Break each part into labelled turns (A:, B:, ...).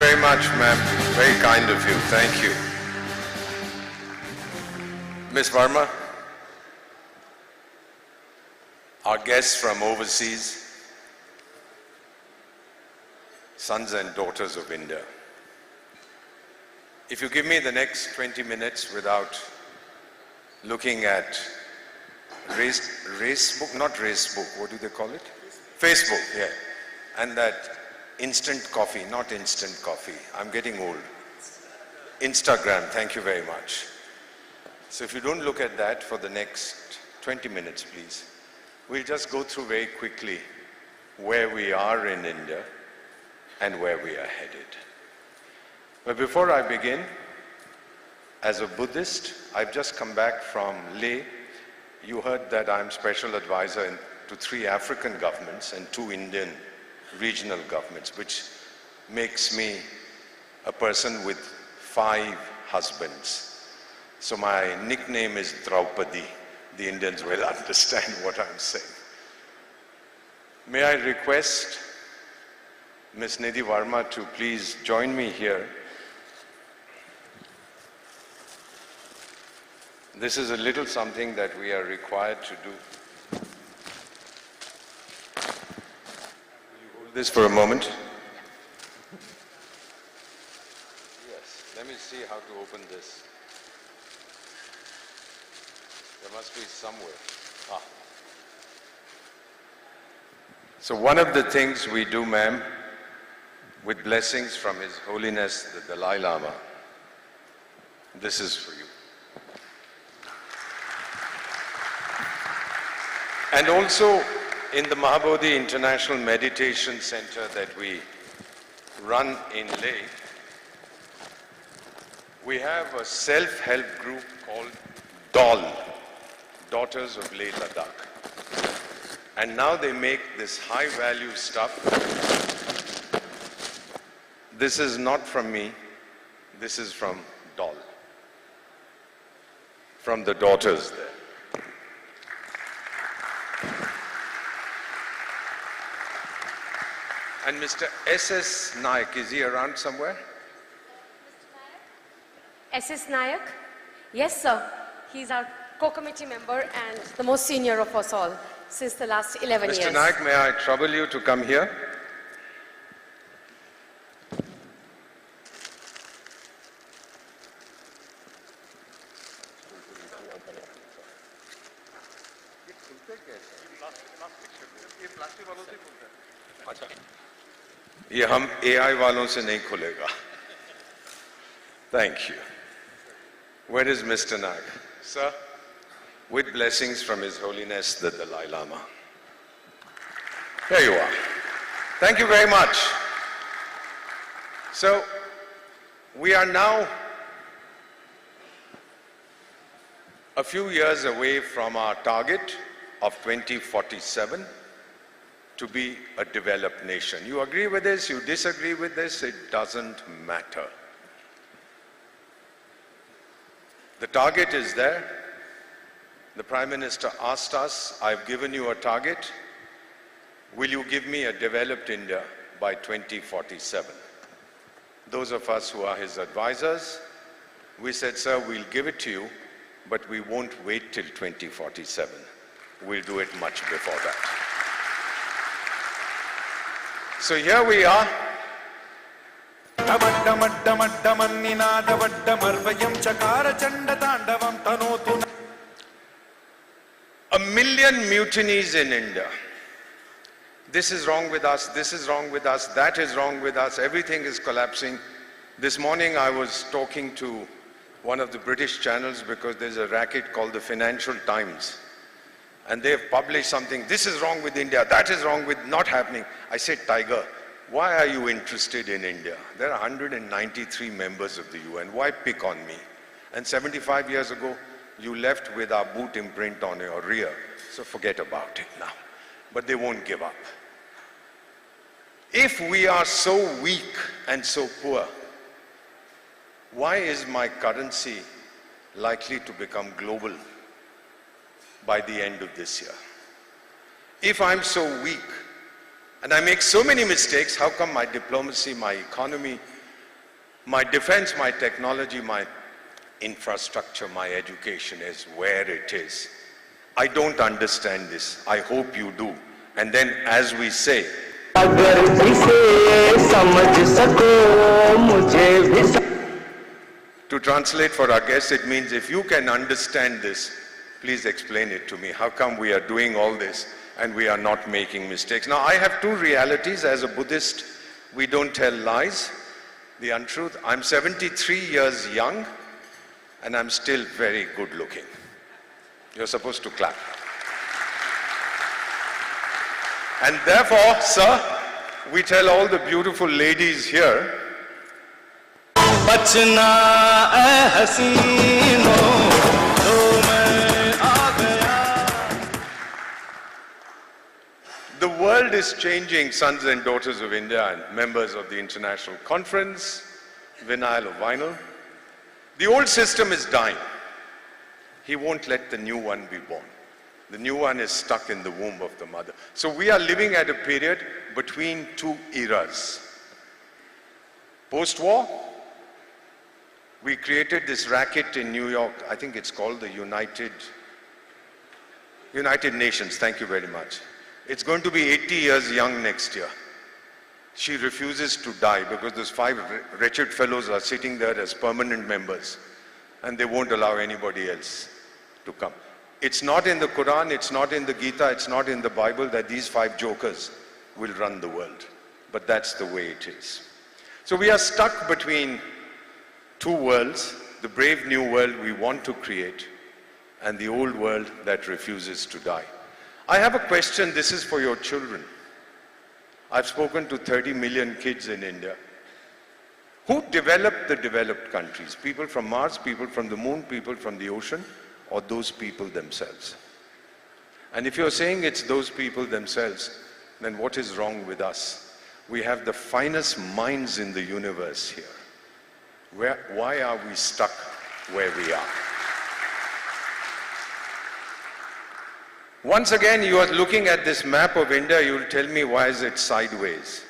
A: Very much, ma'am. Very kind of you. Thank you. Ms. Verma, our guests from overseas, sons and daughters of India. If you give me the next 20 minutes without looking at Facebook, not Racebook, what do they call it? Facebook, yeah. And that instant coffee, not instant coffee. I'm getting old. Instagram, thank you very much. So if you don't look at that for the next 20 minutes, please. We'll just go through very quickly where we are in India and where we are headed. But before I begin, as a Buddhist, I've just come back from Leh. You heard that I'm special advisor to 3 African governments and 2 Indian regional governments, which makes me a person with 5 husbands. So my nickname is Draupadi. The Indians will understand what I'm saying. May I request Ms. Nidhi Verma to please join me here. This is a little something that we are required to do. Will you hold this for a moment? Yes, let me see how to open this. There must be somewhere. Ah. So one of the things we do, ma'am, with blessings from His Holiness the Dalai Lama, this is for you. And also in the Mahabodhi International Meditation Center that we run in Leh, we have a self-help group called DAL, Daughters of Leh Ladakh. And now they make this high-value stuff. This is not from me, this is from DAL, from the daughters there. And Mr. S.S. Naik, is he around somewhere?
B: S.S. Naik? Yes, sir. He's our co-committee member and the most senior of us all since the last 11 years.
A: Mr. Naik, may I trouble you to come here? ये हम AI वालों से नहीं खुलेगा. Thank you. Where is Mr. Naik? Sir, with blessings from His Holiness the Dalai Lama. Here you are. Thank you very much. So, we are now a few years away from our target of 2047 to be a developed nation. You agree with this, you disagree with this, it doesn't matter. The target is there. The Prime Minister asked us, I've given you a target. Will you give me a developed India by 2047? Those of us who are his advisors, we said, sir, we'll give it to you, but we won't wait till 2047. We'll do it much before that. So here we are. A million mutinies in India. This is wrong with us, this is wrong with us, that is wrong with us, everything is collapsing. This morning I was talking to one of the British channels because there's a racket called the Financial Times. And they've published something, this is wrong with India, that is wrong with not happening. I said, Tiger, why are you interested in India? There are 193 members of the UN, why pick on me? And 75 years ago, you left with our boot imprint on your rear, so forget about it now. But they won't give up. If we are so weak and so poor, why is my currency likely to become global by the end of this year? If I'm so weak and I make so many mistakes, how come my diplomacy, my economy My defense, my technology, my infrastructure, my education is where it is. I don't understand this. I hope you do. And then as we say, to translate for our guests, it means if you can understand this, please explain it to me. How come we are doing all this and we are not making mistakes? Now, I have two realities. As a Buddhist, we don't tell lies, the untruth. I'm 73 years young and I'm still very good looking. You're supposed to clap. And therefore, sir, we tell all the beautiful ladies here,
C: बचना ऐ हसीनों तो मैं आ गया.
A: the world is changing, sons and daughters of India and members of the International Conference, vinyl of vinyl. The old system is dying. He won't let the new one be born. The new one is stuck in the womb of the mother. So we are living at a period between two eras. Post-war, we created this racket in New York. I think it's called the United Nations. Thank you very much. It's going to be 80 years young next year. She refuses to die because those 5 wretched fellows are sitting there as permanent members and they won't allow anybody else to come. It's not in the Quran, it's not in the Gita, it's not in the Bible that these 5 jokers will run the world. But that's the way it is. So we are stuck between two worlds, the brave new world we want to create and the old world that refuses to die. I have a question, this is for your children. I've spoken to 30 million kids in India. Who developed the developed countries? People from Mars, people from the moon, people from the ocean, or those people themselves? And if you're saying it's those people themselves, then what is wrong with us? We have the finest minds in the universe here. Why are we stuck where we are? Once again, you are looking at this map of India, you will tell me why is it sideways?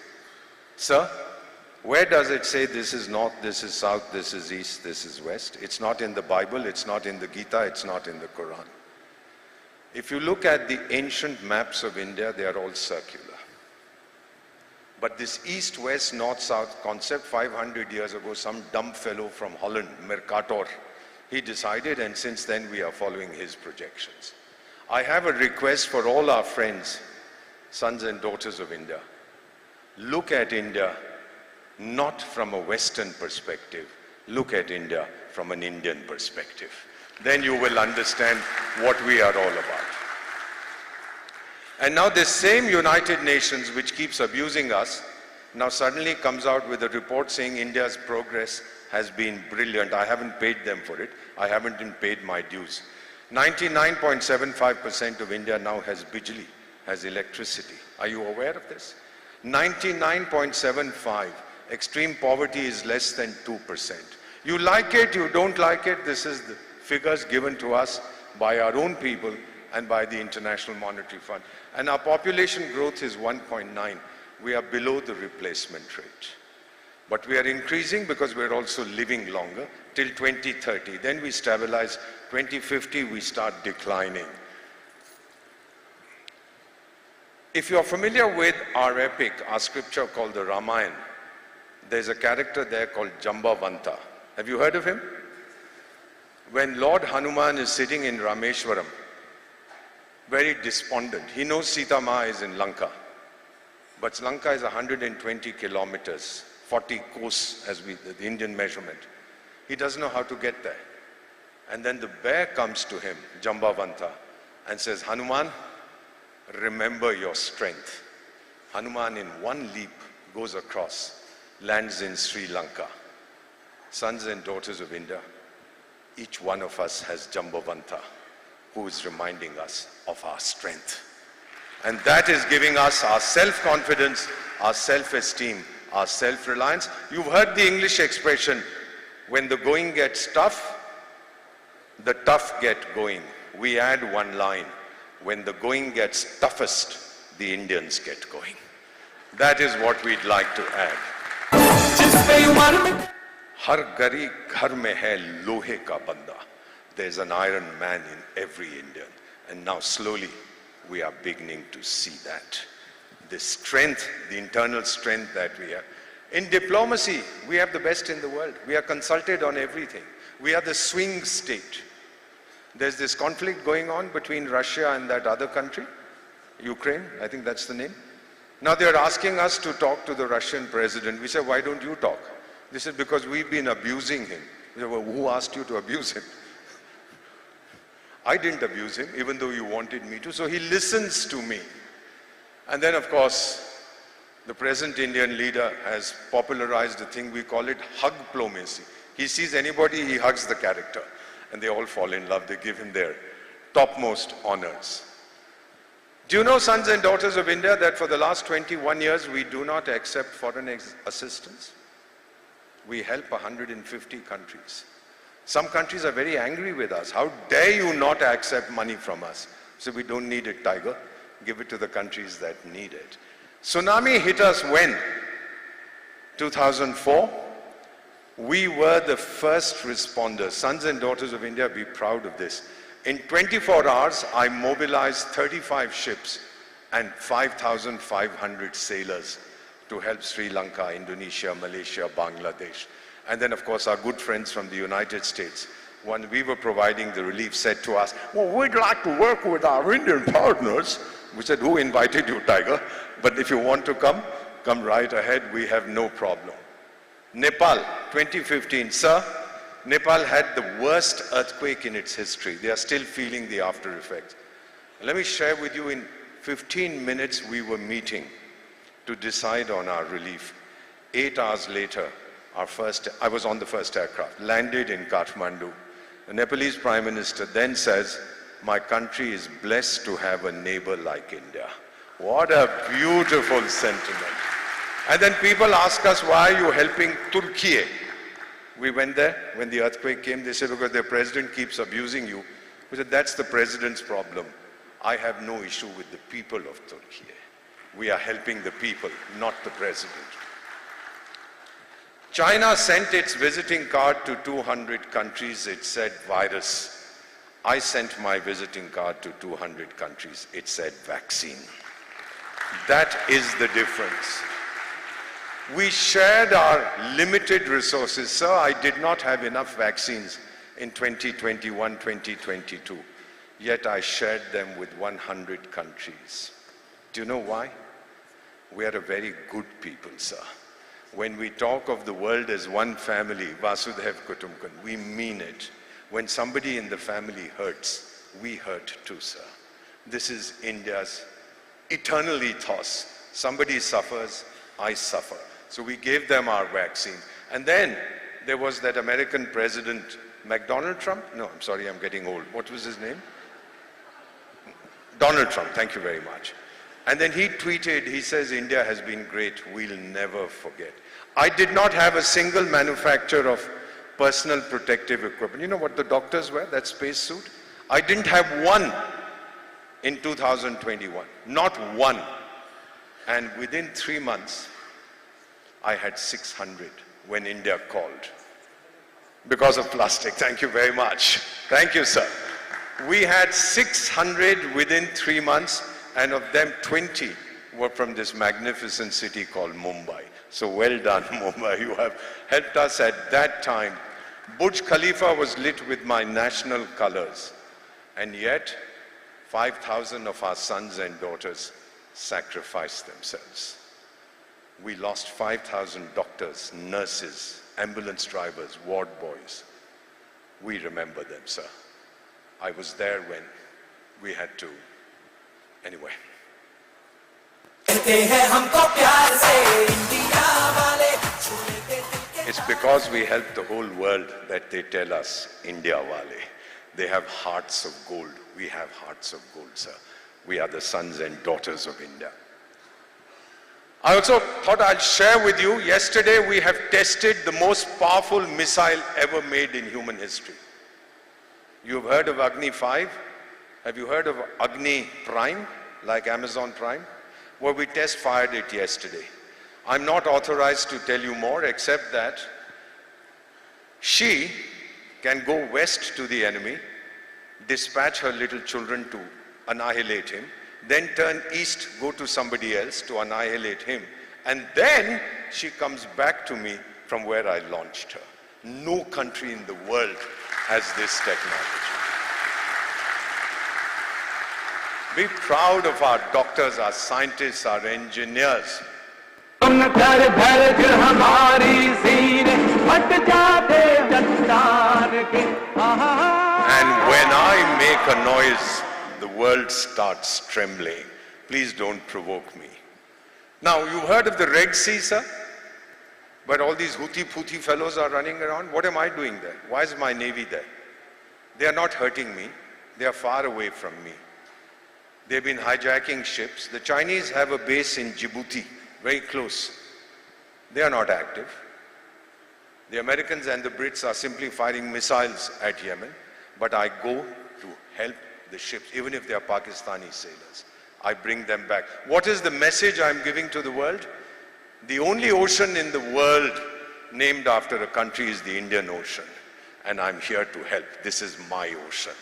A: Sir, where does it say this is north, this is south, this is east, this is west? It's not in the Bible, it's not in the Gita, it's not in the Quran. If you look at the ancient maps of India, they are all circular. But this east, west, north, south concept 500 years ago, some dumb fellow from Holland, Mercator, he decided, and since then we are following his projections. I have a request for all our friends, sons and daughters of India. Look at India not from a Western perspective. Look at India from an Indian perspective. Then you will understand what we are all about. And now this same United Nations, which keeps abusing us, now suddenly comes out with a report saying India's progress has been brilliant. I haven't paid them for it. I haven't even paid my dues. 99.75% of India now has bijli, has electricity. Are you aware of this? 99.75. Extreme poverty is less than 2%. You like it, you don't like it, this is the figures given to us by our own people and by the International Monetary Fund. And our population growth is 1.9. We are below the replacement rate. But we are increasing because we are also living longer till 2030. Then we stabilize. 2050, we start declining. If you are familiar with our epic, our scripture called the Ramayana, there's a character there called Jambavanta. Have you heard of him? When Lord Hanuman is sitting in Rameshwaram, very despondent. He knows Sita Ma is in Lanka. But Lanka is 120 kilometers, 40 kos as the Indian measurement. He doesn't know how to get there. And then the bear comes to him, Jambavanta, and says, Hanuman, remember your strength. Hanuman in one leap goes across, lands in Sri Lanka. Sons and daughters of India, each one of us has Jambavanta, who is reminding us of our strength. And that is giving us our self-confidence, our self-esteem, our self-reliance. You've heard the English expression, when the going gets tough, the tough get going. We add one line, when the going gets toughest, the Indians get going. That is what we'd like to add. हर गरीब घर में है लोहे का बंदा. There's an iron man in every Indian. And now slowly we are beginning to see that. The strength, the internal strength that we have. In diplomacy, we have the best in the world. We are consulted on everything. We are the swing state. There's this conflict going on between Russia and that other country, Ukraine, I think that's the name. Now they're asking us to talk to the Russian president. We said, why don't you talk? They said, because we've been abusing him. We said, well, who asked you to abuse him? I didn't abuse him, even though you wanted me to. So he listens to me. And then, of course, the present Indian leader has popularized a thing, we call it hug-plomacy. He sees anybody, he hugs the character. And they all fall in love. They give him their topmost honors. Do you know, sons and daughters of India, that for the last 21 years, we do not accept foreign assistance? We help 150 countries. Some countries are very angry with us. How dare you not accept money from us? So we don't need it, Tiger. Give it to the countries that need it. Tsunami hit us when? 2004. We were the first responders. Sons and daughters of India, be proud of this. In 24 hours, I mobilized 35 ships and 5,500 sailors to help Sri Lanka, Indonesia, Malaysia, Bangladesh. And then, of course, our good friends from the United States, when we were providing the relief, said to us, well, we'd like to work with our Indian partners. We said, who invited you, Tiger? But if you want to come right ahead. We have no problem. Nepal, 2015. Sir, Nepal had the worst earthquake in its history. They are still feeling the after effects. Let me share with you, in 15 minutes we were meeting to decide on our relief. 8 hours later, I was on the first aircraft, landed in Kathmandu. The Nepalese Prime Minister then says, my country is blessed to have a neighbor like India. What a beautiful sentiment. And then people ask us, why are you helping Turkey? We went there when the earthquake came. They said, because their president keeps abusing you. We said, that's the president's problem. I have no issue with the people of Turkey. We are helping the people, not the president. China sent its visiting card to 200 countries. It said virus. I sent my visiting card to 200 countries. It said vaccine. That is the difference. We shared our limited resources. Sir, I did not have enough vaccines in 2021, 2022. Yet I shared them with 100 countries. Do you know why? We are a very good people, sir. When we talk of the world as one family, Vasudhaiv Kutumbakam, we mean it. When somebody in the family hurts, we hurt too, sir. This is India's eternal ethos. Somebody suffers, I suffer. So we gave them our vaccine. And then there was that American president, McDonald Trump? No, I'm sorry, I'm getting old. What was his name? Donald Trump, thank you very much. And then he tweeted, he says, India has been great, we'll never forget. I did not have a single manufacturer of personal protective equipment. You know what the doctors wear, that space suit? I didn't have one in 2021, not one. And within 3 months, I had 600 when India called. Because of plastic, thank you very much. Thank you, sir. We had 600 within 3 months, and of them 20 were from this magnificent city called Mumbai. So well done, Mumbai. You have helped us at that time. Burj Khalifa was lit with my national colors. And yet, 5,000 of our sons and daughters sacrificed themselves. We lost 5,000 doctors, nurses, ambulance drivers, ward boys. We remember them, sir. I was there when we had to. Anyway. It's because we help the whole world that they tell us, India wale. They have hearts of gold. We have hearts of gold, sir. We are the sons and daughters of India. I also thought I'd share with you, yesterday we have tested the most powerful missile ever made in human history. You've heard of Agni 5? Have you heard of Agni Prime, like Amazon Prime? Well, we test fired it yesterday. I'm not authorized to tell you more, except that She can go west to the enemy, dispatch her little children to annihilate him, then turn east, go to somebody else to annihilate him, and then she comes back to me from where I launched her. No country in the world has this technology. Be proud of our doctors, our scientists, our engineers.
C: And when
A: I make a noise, the world starts trembling. Please don't provoke me. Now, you've heard of the Red Sea, sir? But all these Houthi fellows are running around. What am I doing there? Why is my navy there? They are not hurting me. They are far away from me. They've been hijacking ships. The Chinese have a base in Djibouti, very close. They are not active. The Americans and the Brits are simply firing missiles at Yemen. But I go to help the ships, even if they are Pakistani sailors. I bring them back. What is the message I'm giving to the world? The only ocean in the world named after a country is the Indian Ocean. And I'm here to help. This is my ocean.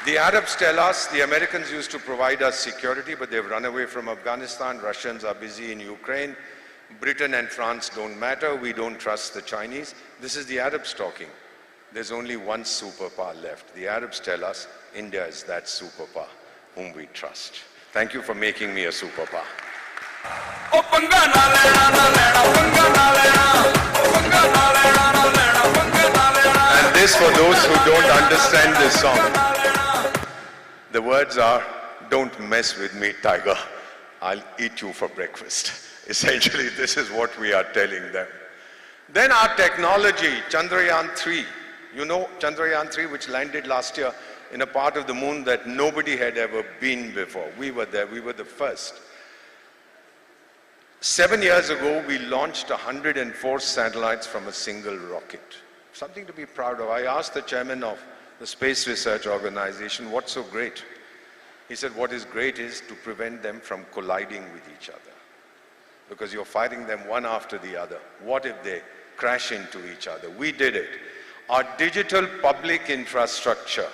A: The Arabs tell us the Americans used to provide us security, but they've run away from Afghanistan. Russians are busy in Ukraine. Britain and France don't matter. We don't trust the Chinese. This is the Arabs talking. There's only one superpower left. The Arabs tell us India is that superpower whom we trust. Thank you for making me a superpower. And this for those who don't understand this song. The words are, don't mess with me, tiger. I'll eat you for breakfast. Essentially, this is what we are telling them. Then our technology, Chandrayaan-3. You know Chandrayaan-3, which landed last year in a part of the moon that nobody had ever been before. We were there, we were the first. 7 years ago, we launched 104 satellites from a single rocket. Something to be proud of. I asked the chairman of the Space Research Organization, what's so great? He said, what is great is to prevent them from colliding with each other. Because you're fighting them one after the other. What if they crash into each other? We did it. Our digital public infrastructure,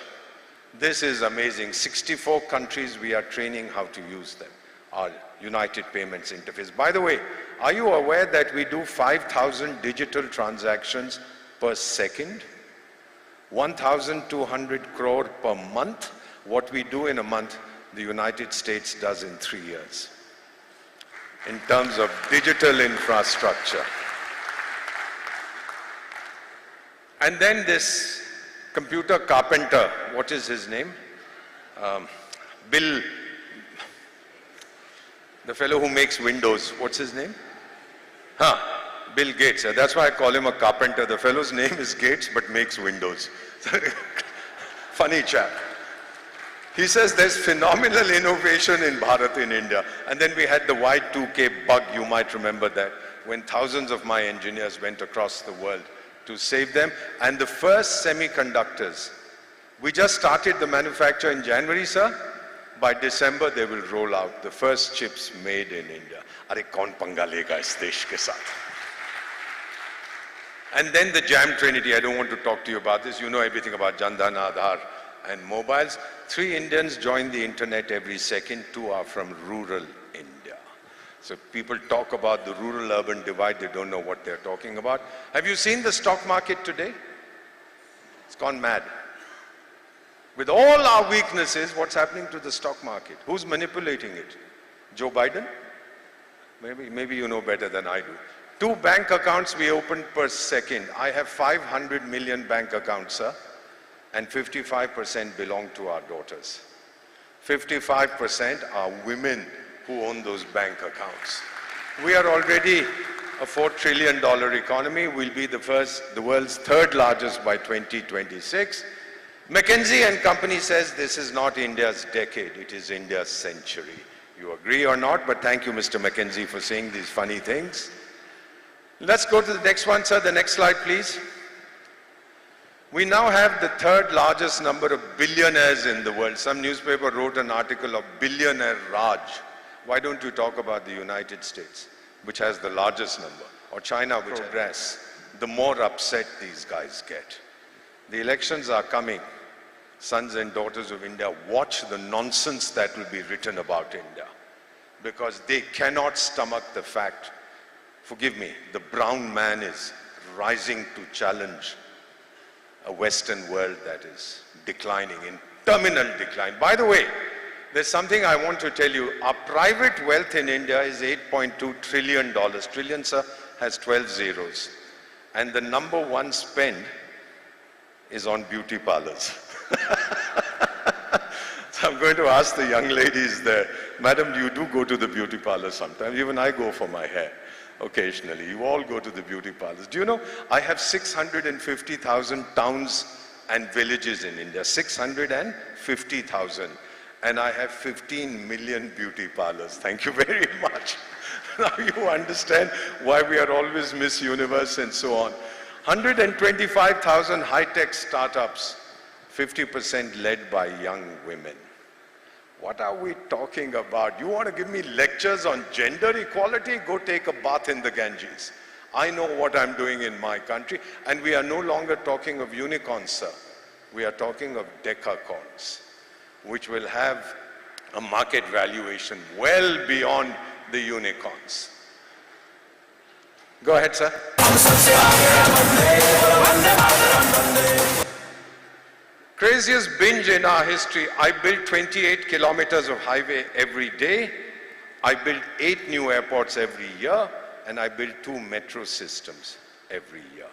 A: this is amazing. 64 countries we are training how to use them. Our United Payments Interface. By the way, are you aware that we do 5,000 digital transactions per second? 1,200 crore per month. What we do in a month, the United States does in 3 years. In terms of digital infrastructure. And then this computer carpenter, what is his name? Bill, the fellow who makes windows, what's his name? Bill Gates. That's why I call him a carpenter. The fellow's name is Gates, but makes windows. Funny chap. He says there's phenomenal innovation in Bharat, in India. And then we had the Y2K bug, you might remember that, when thousands of my engineers went across the world to save them. And the first semiconductors, we just started the manufacture in January, sir. By December, they will roll out the first chips made in India. Are kaun panga lega is desh ke saath? And then the Jam Trinity, I don't want to talk to you about this. You know everything about Jan Dhan, Aadhaar and mobiles. 3 Indians join the internet every second. 2 are from rural India. So people talk about the rural-urban divide. They don't know what they're talking about. Have you seen the stock market today? It's gone mad. With all our weaknesses, what's happening to the stock market? Who's manipulating it? Joe Biden? Maybe you know better than I do. 2 bank accounts we open per second. I have 500 million bank accounts, sir, and 55% belong to our daughters. 55% are women who own those bank accounts. We are already a $4 trillion economy. We'll be the world's 3rd largest by 2026. McKinsey and Company says this is not India's decade, it is India's century. You agree or not, but thank you, Mr. McKinsey, for saying these funny things. Let's go to the next one, sir. The next slide, please. We now have the 3rd largest number of billionaires in the world. Some newspaper wrote an article of billionaire Raj. Why don't you talk about the United States? which has the largest number, or China, which progress, the more upset these guys get. The elections are coming. Sons and daughters of India, watch the nonsense that will be written about India. Because they cannot stomach the fact, forgive me, the brown man is rising to challenge a Western world that is declining, in terminal decline. By the way, there's something I want to tell you. Our private wealth in India is $8.2 trillion. Trillion, sir, has 12 zeros. And the number one spend is on beauty parlors. So I'm going to ask the young ladies there, madam, you do go to the beauty parlor sometimes. Even I go for my hair occasionally. You all go to the beauty parlors. Do you know, I have 650,000 towns and villages in India, 650,000. And I have 15 million beauty parlors. Thank you very much. Now you understand why we are always Miss Universe and so on. 125,000 high-tech startups, 50% led by young women. What are we talking about? You want to give me lectures on gender equality? Go take a bath in the Ganges. I know what I'm doing in my country, and we are no longer talking of unicorns, sir. We are talking of decacorns, which will have a market valuation well beyond the unicorns. Go ahead, sir. Craziest binge in our history. I build 28 kilometers of highway every day. I build 8 new airports every year, and I build 2 metro systems every year.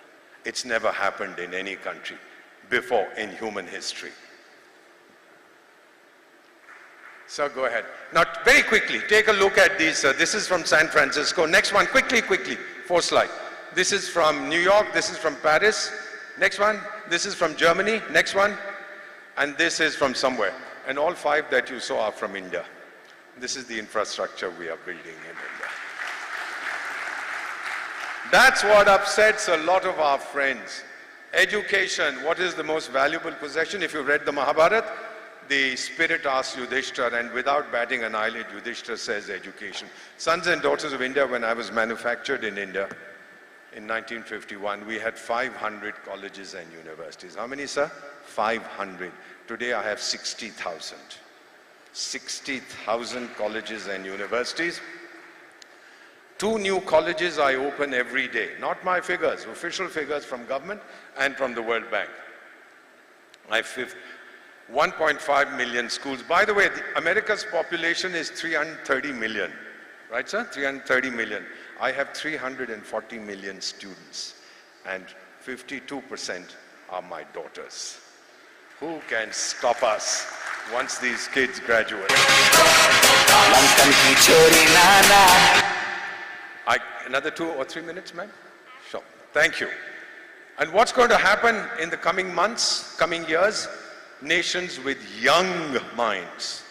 A: It's never happened in any country before in human history. Sir, go ahead. Now, very quickly, take a look at these. This is from San Francisco. Next one, quickly. 4th slide. This is from New York. This is from Paris. Next one. This is from Germany. Next one. And this is from somewhere. And all 5 that you saw are from India. This is the infrastructure we are building in India. That's what upsets a lot of our friends. Education. What is the most valuable possession? If you read the Mahabharata, the spirit asks Yudhishthira, and without batting an eyelid, Yudhishthira says education. Sons and daughters of India, when I was manufactured in India in 1951, we had 500 colleges and universities. How many, sir? 500. Today I have 60,000. 60,000 colleges and universities. 2 new colleges I open every day. Not my figures, official figures from government and from the World Bank. I have 1.5 million schools. By the way, America's population is 330 million. Right, sir? 330 million. I have 340 million students, and 52% are my daughters. Who can stop us once these kids graduate? Another 2 or 3 minutes, ma'am? Sure. Thank you. And what's going to happen in the coming months, coming years? Nations with young minds.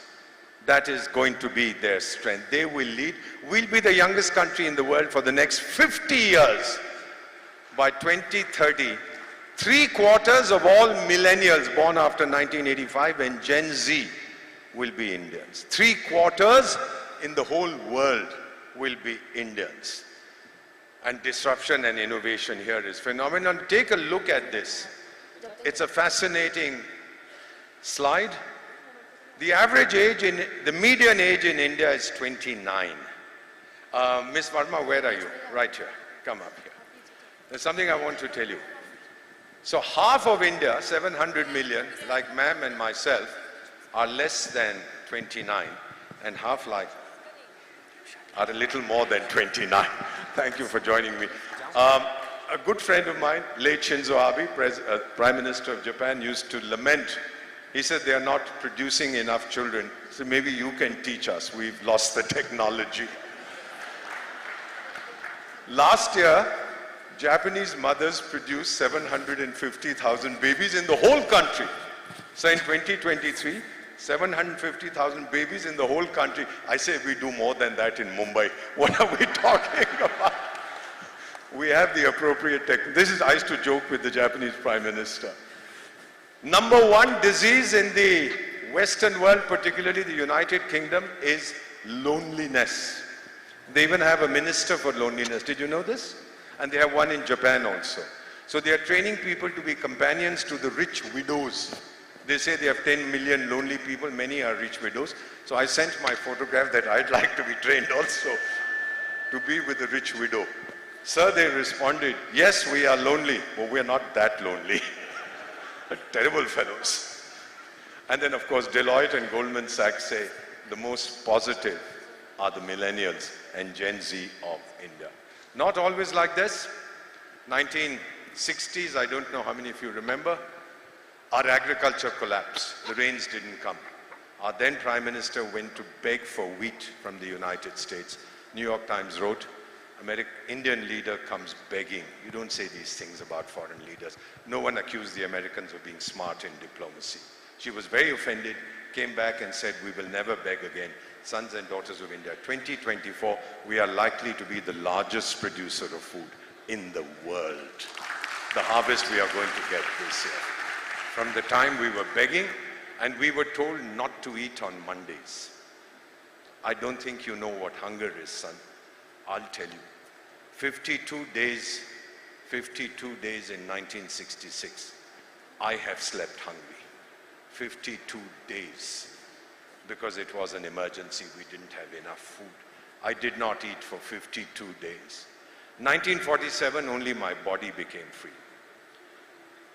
A: That is going to be their strength. They will lead. We'll be the youngest country in the world for the next 50 years. By 2030, 3/4 of all millennials born after 1985 and Gen Z will be Indians. 3/4 in the whole world will be Indians. And disruption and innovation here is phenomenal. Take a look at this. It's a fascinating slide. The average age the median age in India is 29. Ms. Verma, where are you? Right here. Come up here. There's something I want to tell you. So half of India, 700 million, like ma'am and myself, are less than 29, and half are a little more than 29. Thank you for joining me. A good friend of mine, late Shinzo Abe, Prime Minister of Japan, used to lament. He said they are not producing enough children, so maybe you can teach us. We've lost the technology. Last year, Japanese mothers produced 750,000 babies in the whole country. So in 2023, 750,000 babies in the whole country. I say we do more than that in Mumbai. What are we talking about? We have the appropriate tech. I used to joke with the Japanese Prime Minister. Number 1 disease in the Western world, particularly the United Kingdom, is loneliness. They even have a minister for loneliness. Did you know this? And they have one in Japan also. So they are training people to be companions to the rich widows. They say they have 10 million lonely people, many are rich widows. So I sent my photograph that I'd like to be trained also to be with a rich widow. Sir, they responded, yes, we are lonely, but we are not that lonely. Terrible fellows. And then of course Deloitte and Goldman Sachs say the most positive are the millennials and Gen Z of India. Not always like this. 1960s, I don't know how many of you remember, our agriculture collapsed. The rains didn't come. Our then Prime Minister went to beg for wheat from the United States. New York Times wrote, Indian leader comes begging. You don't say these things about foreign leaders. No one accused the Americans of being smart in diplomacy. She was very offended, came back and said, we will never beg again. Sons and daughters of India, 2024, we are likely to be the largest producer of food in the world. The harvest we are going to get this year. From the time we were begging, and we were told not to eat on Mondays. I don't think you know what hunger is, son. I'll tell you. 52 days in 1966, I have slept hungry. 52 days. Because it was an emergency, we didn't have enough food. I did not eat for 52 days. 1947, only my body became free.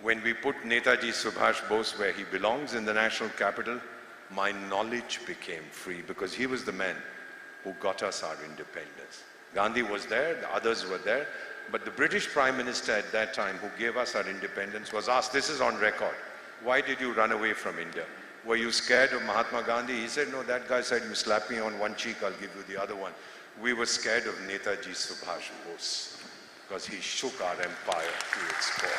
A: When we put Netaji Subhash Bose where he belongs in the national capital, my knowledge became free because he was the man who got us our independence. Gandhi was there, the others were there, but the British Prime Minister at that time who gave us our independence was asked, this is on record, why did you run away from India? Were you scared of Mahatma Gandhi? He said, no, that guy said, you slap me on one cheek, I'll give you the other one. We were scared of Netaji Subhash Bose because he shook our empire to its core.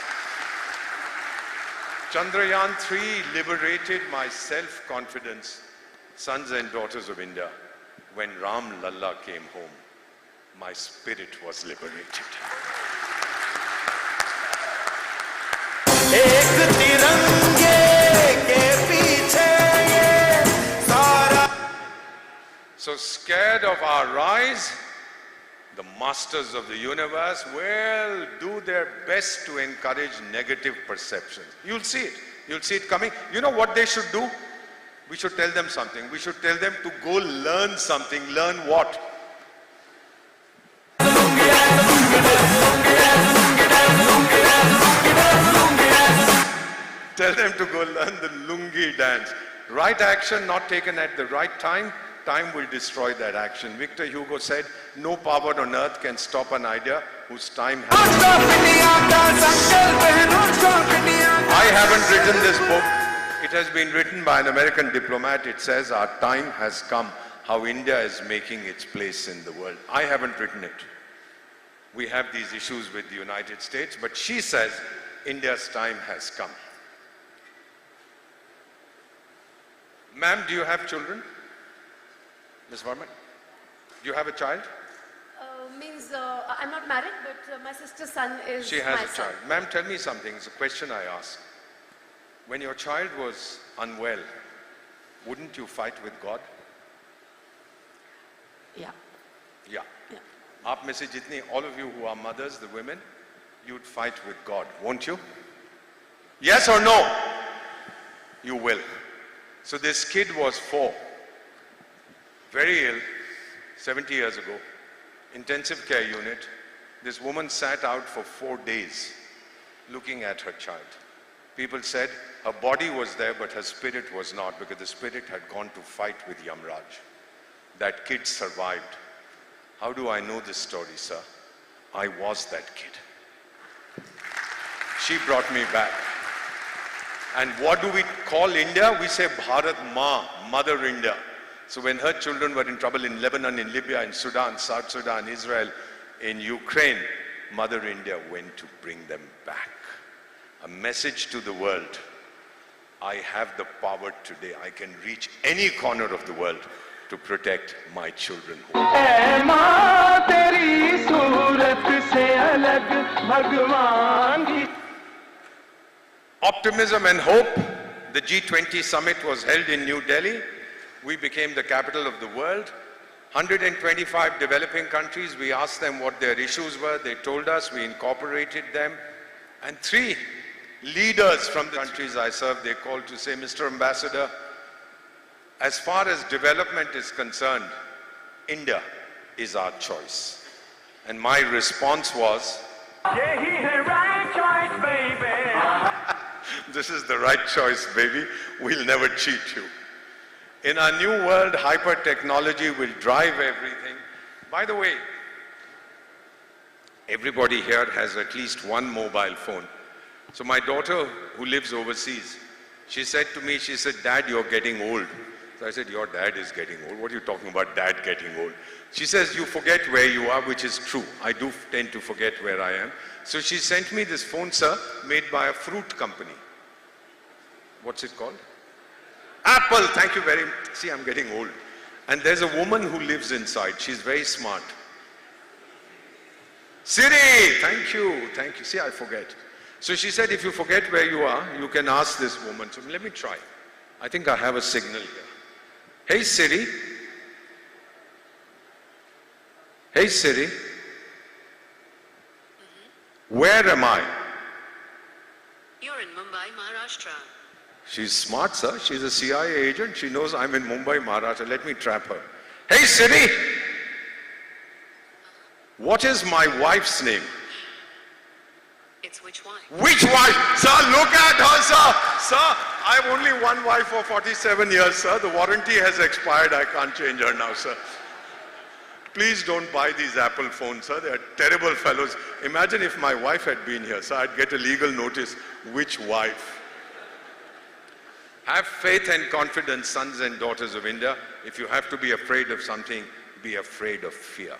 A: Chandrayaan 3 liberated my self-confidence, sons and daughters of India. When Ram Lalla came home, my spirit was liberated. So scared of our rise, the masters of the universe will do their best to encourage negative perceptions. You'll see it. You'll see it coming. You know what they should do? We should tell them something. We should tell them to go learn something. Learn what? Tell them to go learn the lungi dance. Right action not taken at the right time, time will destroy that action. Victor Hugo said, no power on earth can stop an idea whose time has come. I haven't written this book. It has been written by an American diplomat. It says, our time has come, how India is making its place in the world. I haven't written it. We have these issues with the United States, but she says, India's time has come. Ma'am, do you have children? Ms. Verma, do you have a child?
B: I'm not married, but my sister's son is
A: She has a child. Ma'am, tell me something. It's a question I ask. When your child was unwell, wouldn't you fight with God?
B: Yeah.
A: Yeah.
B: Yeah.
A: Aap mein se jitni, all of you who are mothers, the women, you'd fight with God, won't you? Yes or no? You will. So this kid was 4, very ill, 70 years ago, intensive care unit. This woman sat out for 4 days looking at her child. People said her body was there, but her spirit was not, because the spirit had gone to fight with Yamraj. That kid survived. How do I know this story, sir? I was that kid. She brought me back. And what do we call India? We say Bharat Ma, Mother India. So when her children were in trouble in Lebanon, in Libya, in Sudan, South Sudan, Israel, in Ukraine, Mother India went to bring them back. A message to the world. I have the power today. I can reach any corner of the world to protect my children. Optimism and hope. The G20 Summit was held in New Delhi. We became the capital of the world. 125 developing countries, we asked them what their issues were. They told us, we incorporated them. And 3 leaders from the countries I serve, they called to say, Mr. Ambassador, as far as development is concerned, India is our choice. And my response was,
C: यही है right choice, baby.
A: this is the right choice, baby. We'll never cheat you. In our new world, hyper-technology will drive everything. By the way, everybody here has at least one mobile phone. So my daughter, who lives overseas, she said to me, she said, Dad, you're getting old. So I said, your dad is getting old. What are you talking about, Dad getting old? She says, you forget where you are, which is true. I do tend to forget where I am. So she sent me this phone, sir, made by a fruit company. What's it called? Apple, thank you very much. See, I'm getting old. And there's a woman who lives inside. She's very smart. Siri, thank you, thank you. See, I forget. So she said, if you forget where you are, you can ask this woman. So let me try. I think I have a signal here. Hey Siri. Hey Siri. Where am I?
D: You're in Mumbai, Maharashtra.
A: She's smart, sir. She's a CIA agent. She knows I'm in Mumbai, Maharashtra. Let me trap her. Hey Siri. What is my wife's name?
D: It's which wife?
A: Which wife? Sir, look at her, sir. Sir, I have only one wife for 47 years, sir. The warranty has expired. I can't change her now, sir. Please don't buy these Apple phones, sir. They are terrible fellows. Imagine if my wife had been here, sir. I'd get a legal notice. Which wife? Have faith and confidence, sons and daughters of India. If you have to be afraid of something, be afraid of fear.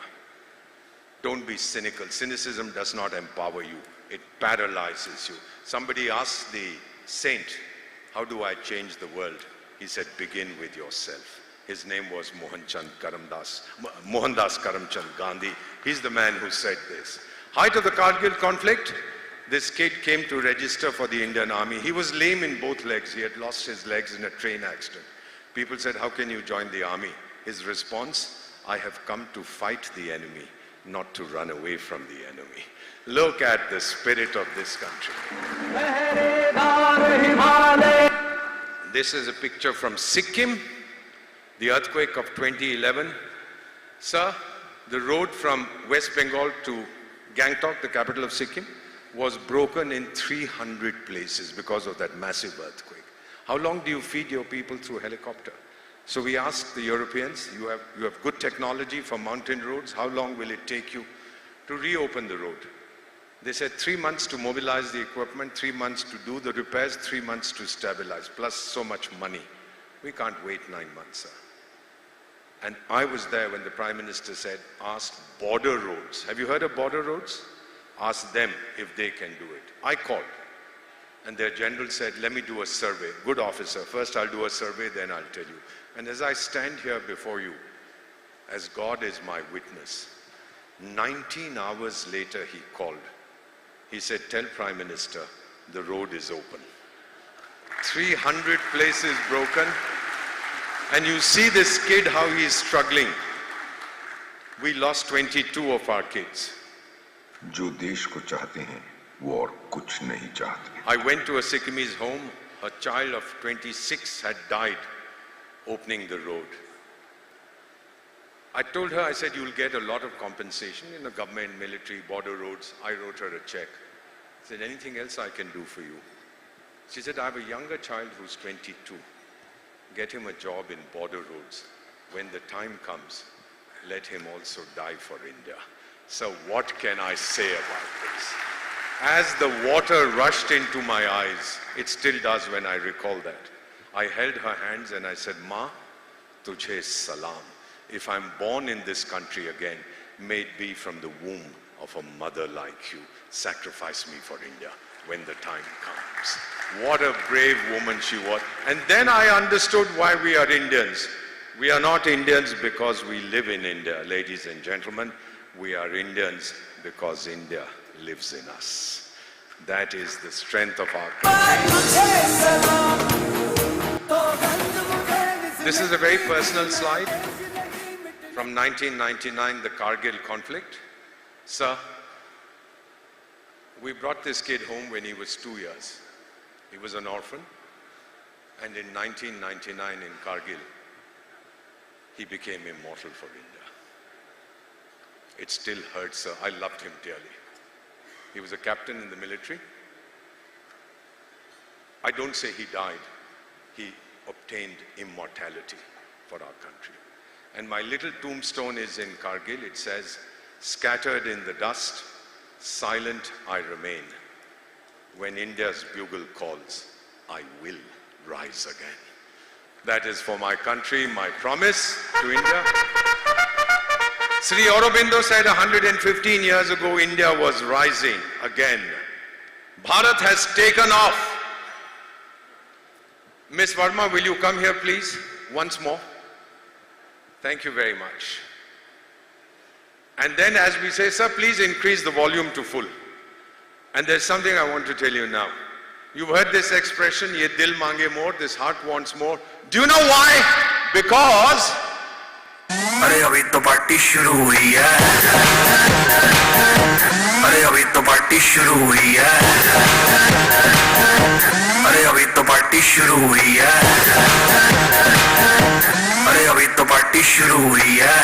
A: Don't be cynical. Cynicism does not empower you. It paralyzes you. Somebody asked the saint, how do I change the world? He said, begin with yourself. His name was Mohandas Karamchand Gandhi. He's the man who said this. Height of the Kargil conflict, this kid came to register for the Indian Army. He was lame in both legs. He had lost his legs in a train accident. People said, how can you join the army? His response, I have come to fight the enemy, not to run away from the enemy. Look at the spirit of this country. This is a picture from Sikkim, the earthquake of 2011. Sir, the road from West Bengal to Gangtok, the capital of Sikkim, was broken in 300 places because of that massive earthquake. How long do you feed your people through helicopter? So we asked the Europeans, you have good technology for mountain roads, how long will it take you to reopen the road? They said 3 months to mobilize the equipment, 3 months to do the repairs, 3 months to stabilize, plus so much money. We can't wait 9 months, sir. And I was there when the Prime Minister said, ask border roads. Have you heard of border roads? Ask them if they can do it. I called. And their general said, let me do a survey. Good officer, first I'll do a survey, then I'll tell you. And as I stand here before you, as God is my witness, 19 hours later he called. He said, tell Prime Minister, the road is open. 300 places broken. And you see this kid, how he is struggling. We lost 22 of our kids.
E: जो देश को चाहते हैं वो और कुछ नहीं चाहते.
A: I went to a Sikkimese home. A child of 26 had died opening the road. I told her, I said, you'll get a lot of compensation in the government, military, border roads. I wrote her a check. I said, anything else I can do for you? She said, I have a younger child who's 22. Get him a job in border roads. When the time comes, let him also die for India. So what can I say about this? As the water rushed into my eyes, it still does when I recall that. I held her hands and I said, Ma, tujhe salam. If I'm born in this country again, may it be from the womb of a mother like you. Sacrifice me for India when the time comes. What a brave woman she was. And then I understood why we are Indians. We are not Indians because we live in India, ladies and gentlemen. We are Indians because India lives in us. That is the strength of our country. This is a very personal slide. from 1999, the Kargil conflict. Sir, we brought this kid home when he was 2 years. He was an orphan. And in 1999 in Kargil, he became immortal for India. It still hurts, sir. I loved him dearly. He was a captain in the military. I don't say he died. He obtained immortality for our country. And my little tombstone is in Kargil. It says, scattered in the dust, silent I remain. When India's bugle calls, I will rise again. That is for my country, my promise to India. Sri Aurobindo said 115 years ago, India was rising again. Bharat has taken off. Miss Verma, will you come here please, once more? Thank you very much. And then as we say, sir, please increase the volume to full. And there's something I want to tell you now. You've heard this expression, ye dil mange more, this heart wants more. Do you know why? Because
F: अरे अभी तो party शुरू हुई है अरे अभी तो party शुरू हुई है अरे अभी तो पार्टी शुरू हुई है अरे अभी तो पार्टी शुरू हुई है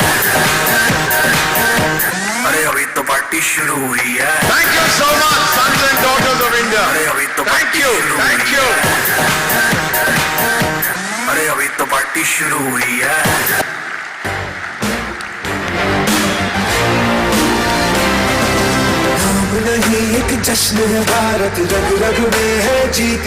F: अरे अभी तो पार्टी शुरू हुई है
A: thank you so much, sons and daughters of India.
F: अरे अभी तो
A: Thank you, thank you.
F: अरे अभी तो पार्टी शुरू हुई है
G: नहीं एक जश्न है भारत रग रग में है जीत